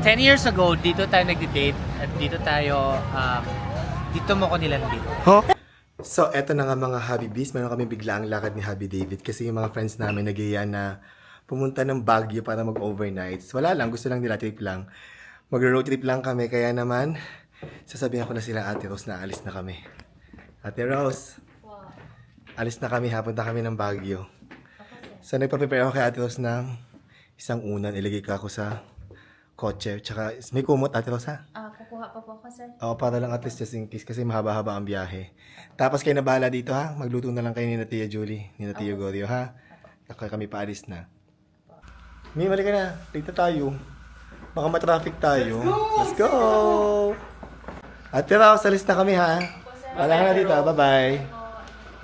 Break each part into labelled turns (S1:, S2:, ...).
S1: 10 years ago, dito tayo nag-date at dito mo ko nilandit.
S2: Huh? So, eto na nga mga Habibis. Meron kami biglaang lakad ni Habi David kasi yung mga friends namin nag-iya na pumunta ng Baguio para mag-overnight. Wala lang, gusto lang nila trip lang. Mag-road trip lang kami, kaya naman sasabihan ko na sila, Ate Rose, na alis na kami. Ate Rose, alis na kami, punta kami ng Baguio. So, nagpa-prepare ako kay Ate Rose ng isang unan. Ilagay ka ako sa kotse. Tsaka, may kumot, Ate Rose, ha?
S3: Kukuha pa po ako, sir.
S2: Oo, para lang at least just in case kasi mahaba-haba ang biyahe. Tapos kayo na bahala dito, ha? Magluto na lang kayo ni Tia Julie, ni Tia Gorio, ha? Kaya kami paalis na. May mali ka na. Dito tayo. Baka ma-traffic tayo. Let's go! Ate Rose, alis na kami, ha? Wala ka na dito, bye-bye.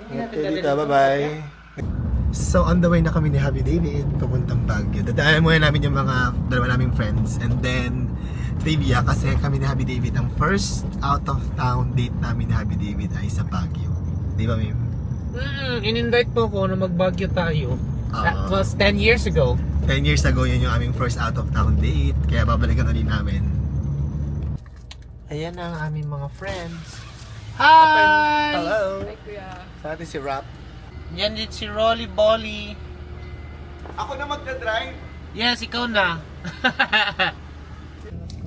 S2: Ingat kayo dito, bye-bye. So, on the way na kami ni Habi David, papuntang Baguio. Dadaanan muna namin yung mga dalawa naming friends. And then, trivia, kasi kami ni Habi David, ang first out-of-town date namin ni Habi David ay sa Baguio. Di ba, Mim?
S1: In-invite mo ko na mag-Baguio tayo. That was 10 years ago.
S2: 10 years ago, yun yung aming first out-of-town date. Kaya babalikan ulit namin. Ayan ang aming mga friends.
S1: Hi!
S2: Hello!
S3: Hi, kuya.
S2: Sa atin si Rap.
S1: Yan din si Rolly Bolly.
S2: Ako na magdadrive.
S1: Yes, ikaw na.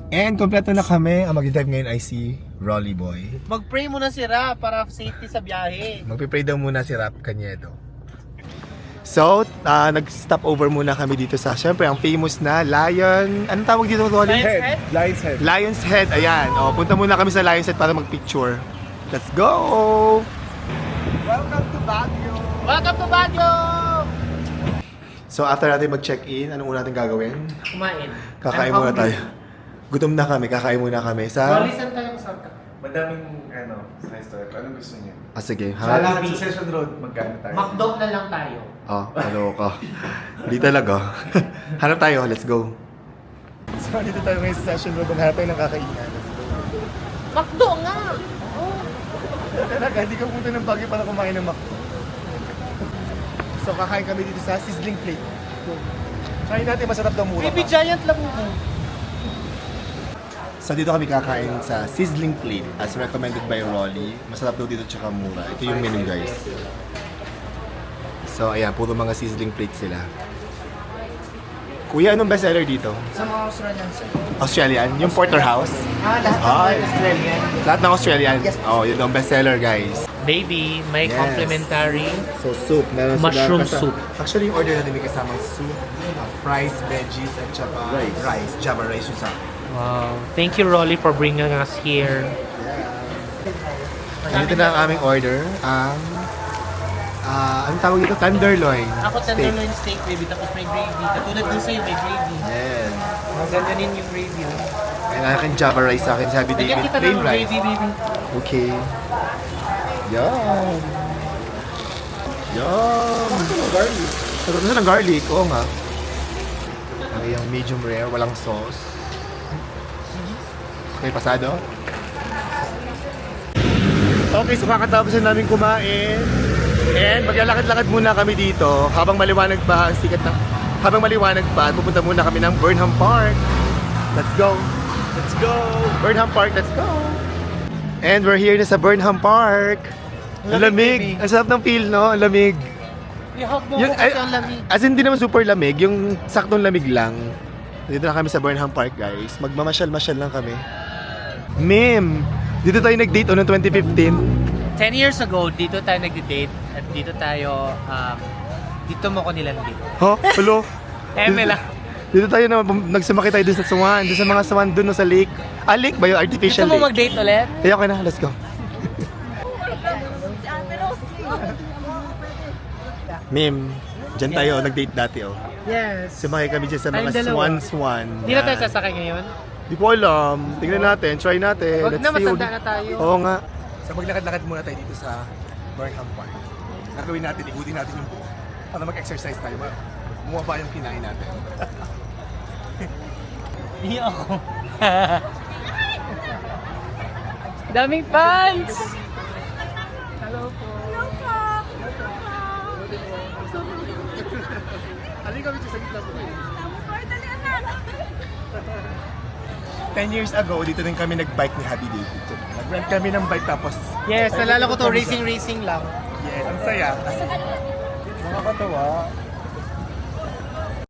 S2: And kompleto na kami. Ang mag-drive ngayon ay si Rolly Boy.
S1: Mag-pray muna si Ra para safety sa biyahe.
S2: Magpipray daw muna si Rap Cañedo. So, nag-stop over muna kami dito sa, syempre, ang famous na Lion... Anong tawag dito, Rolly?
S1: Lion's Head?
S2: Lion's Head. Lion's Head, ayan. O, punta muna kami sa Lion's Head para mag-picture. Let's go! Welcome to Baguio!
S1: Welcome to Baguio!
S2: So, after natin mag-check-in, anong una natin gagawin?
S1: Kumain.
S2: Kakain
S1: I'm
S2: muna
S1: hungry.
S2: tayo. Gutom na kami, kakain muna kami sa...
S1: Rolly, saan tayo kasama?
S4: Madaming restaurant. Anong gusto niyo?
S2: Sige, ha?
S4: Sa Session Road, magkano tayo?
S1: McDo na lang tayo.
S2: Oh, ano ka? Hindi talaga. Hanap tayo, let's go. So, dito tayo ngayon sa Session Road. Hanap tayo ng kakainan. Let's go.
S1: McDo nga!
S2: Talaga, hindi ka punta ng Baguio para kumain ng McDo. So, kakain kami dito sa Sizzling Plate. Try natin, masarap daw mura
S1: Baby
S2: pa.
S1: Giant lang mo.
S2: So, dito kami kakain sa Sizzling Plate as recommended by Rolly. Masarap daw dito tsaka mura. Ito yung menu, guys. So, ayan, puro mga Sizzling Plate sila. Kuya, anong bestseller dito?
S1: Sa mga Australian sir.
S2: Australian? Yung Porterhouse?
S1: Lahat
S2: Ay.
S1: ng Australian.
S2: Lahat ng Australian? Oh, yun ang bestseller, guys.
S1: Baby, may
S2: Yes.
S1: complimentary.
S2: So, soup. Meron
S1: Mushroom
S2: sila
S1: soup.
S2: Actually, yung order natin may kasamang soup, fries, veggies, at saka rice. Java rice yung sa akin.
S1: Wow. Thank you, Rolly, for bringing us here.
S2: Ito na ang aming order. Ang tawag ito? Tenderloin.
S1: Ako tenderloin steak, baby, tapos may gravy. Katulad din sa'yo, may gravy.
S2: Yes.
S1: Magandanin yung gravy.
S2: And akin Java rice sa akin, sabi
S1: Bigyan
S2: David,
S1: kita
S2: plain
S1: ng
S2: rice.
S1: gravy, baby.
S2: Okay. Yum! Yum! Garlic. Sarap na ng garlic. Oo nga. Ang yung medium rare, walang sauce. Okay, pasado? Okay, so kakatapos na namin kumain. And maglalakad-lakad muna kami dito habang maliwanag pa ang sikat na... Habang maliwanag pa, pupunta muna kami ng Burnham Park. Let's go! Let's go! Burnham Park, let's go! And we're here na sa Burnham Park. Ang lamig. Ang sarap ng feel, no? Ang lamig.
S1: I-hug mo
S2: Yung,
S1: ko kasi ang lamig.
S2: As in, hindi naman super lamig. Yung saktong lamig lang. Dito na kami sa Burnham Park, guys. Magmamasyal-masyal lang kami. Mim! Dito tayo nag-date noong 2015.
S1: 10 years ago, dito tayo nag-date at dito mo ko nilandit.
S2: Ha? Hello?
S1: Lang.
S2: Dito tayo na nagsumakay tayo dun sa swan. Dun sa mga swan dun no, sa lake. Ah, lake ba yun?
S1: Gusto
S2: Artificial
S1: mo
S2: lake.
S1: mag-date ulit?
S2: Kaya okay na, let's go. Mim, dyan tayo nag-date dati oh.
S1: Yes.
S2: Sumakay kami dyan sa mga
S1: Tayong dalawa.
S2: swan.
S1: Hindi na tayo sasakay ngayon?
S2: Di ko alam. Tingnan natin, try natin.
S1: Wag na, matanda na tayo.
S2: Oo nga. So maglakad-lakad muna tayo dito sa Burnham Park. Gagawin natin, ikutin natin yung buo. Para mag-exercise tayo. Bumaba yung kinain natin.
S1: Hindi ako. Daming fans! Hello po.
S2: Halika kami sa gitna po eh. 10 years ago, dito din kami nag-bike ni Happy David. Nag-rent kami ng bike tapos...
S1: Yes, nalala ko to, racing lang.
S2: Yes, ang saya. Nakakatawa.